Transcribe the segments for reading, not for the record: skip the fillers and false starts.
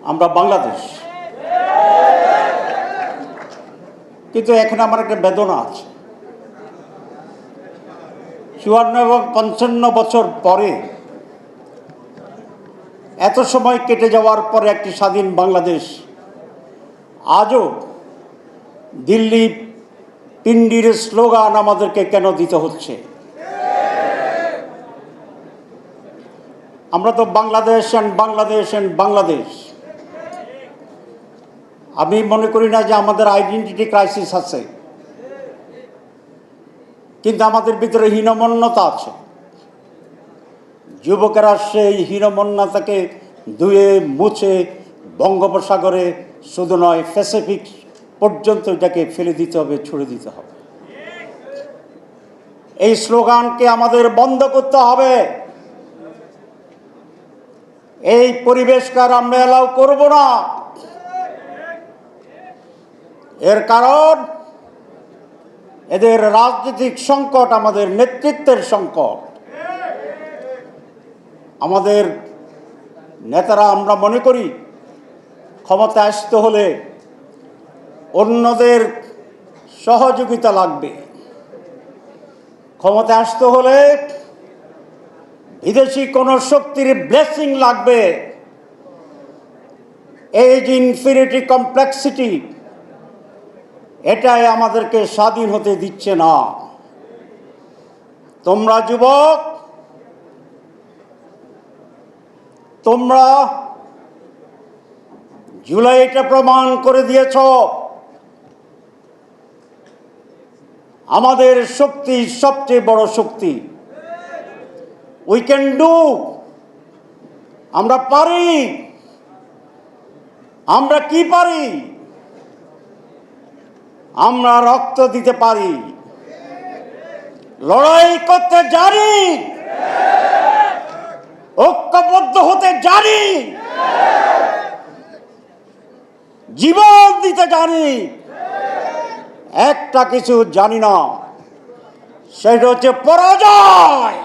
আমরা বাংলাদেশ, কিন্তু এখানে আমার একটা বেদনা আছে। ৫৪ এবং ৫৫ বছর পরে, এত সময় কেটে যাওয়ার পরে একটি স্বাধীন বাংলাদেশ আজও দিল্লি পিন্ডির স্লোগান আমাদেরকে কেন দিতে হচ্ছে? আমরা তো বাংলাদেশ অ্যান্ড বাংলাদেশ অ্যান্ড বাংলাদেশ। আমি মনে করি না যে আমাদের আইডেন্টিটি ক্রাইসিস আছে, কিন্তু আমাদের ভিতরে হীনমন্যতা আছে। যুবকেরা সেই হীনমন্যতাকে ধুয়ে মুছে বঙ্গোপসাগরে শুধু নয়, প্যাসিফিক পর্যন্ত এটাকে ফেলে দিতে হবে, ছুড়ে দিতে হবে। এই স্লোগানকে আমাদের বন্ধ করতে হবে। এই পরিবেশকার আমরা অ্যালাউ করব না। এর কারণ এদের রাজনৈতিক সংকট, আমাদের নেতৃত্বের সংকট। আমাদের নেতারা, আমরা মনে করি, ক্ষমতা আসতে হলে অন্যদের সহযোগিতা লাগবে। ক্ষমতা আসতে হলে বিদেশি কোনো শক্তির ব্লেসিং লাগবে। এই যে ইনফিনিটি কমপ্লেক্সিটি, এটাই আমাদেরকে স্বাধীন হতে দিচ্ছে না। তোমরা যুবক, তোমরা জুলাইটা প্রমাণ করে দিয়েছ আমাদের শক্তি সবচেয়ে বড় শক্তি। উই ক্যান ডু, আমরা পারি। আমরা কি পারি? আমরা রক্ত দিতে পারি, লড়াই করতে জানি, ঐক্যবদ্ধ হতে জানি, জীবন দিতে জানি। একটা কিছু জানি না, সেটা হচ্ছে পরাজয়।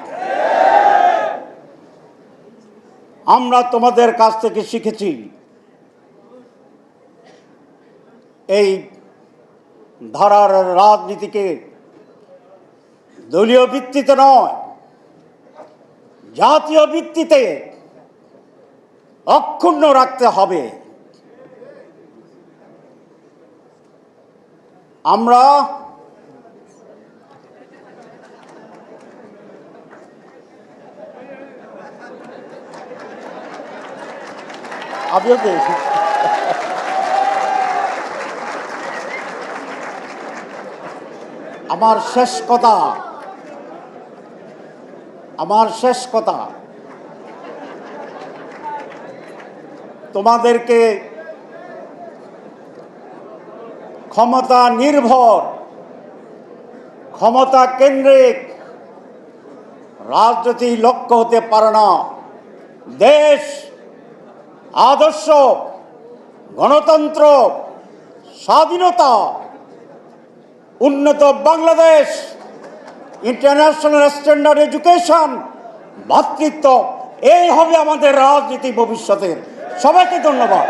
আমরা তোমাদের কাছ থেকে শিখেছি এই ধারার রাজনীতিকে দলীয় ভিত্তিতে নয়, জাতীয় ভিত্তিতে অক্ষুণ্ণ রাখতে হবে। আমরা আমার শেষ কথা তোমাদেরকে ক্ষমতা নির্ভর, ক্ষমতা কেন্দ্রিক রাজনীতি লক্ষ্য হতে পারে না। দেশ, আদর্শ, গণতন্ত্র, স্বাধীনতা, উন্নত বাংলাদেশ, ইন্টারন্যাশনাল স্ট্যান্ডার্ড এডুকেশন, ভ্রাতৃত্ব, এই হবে আমাদের রাজনীতি ভবিষ্যতের। সবাইকে ধন্যবাদ।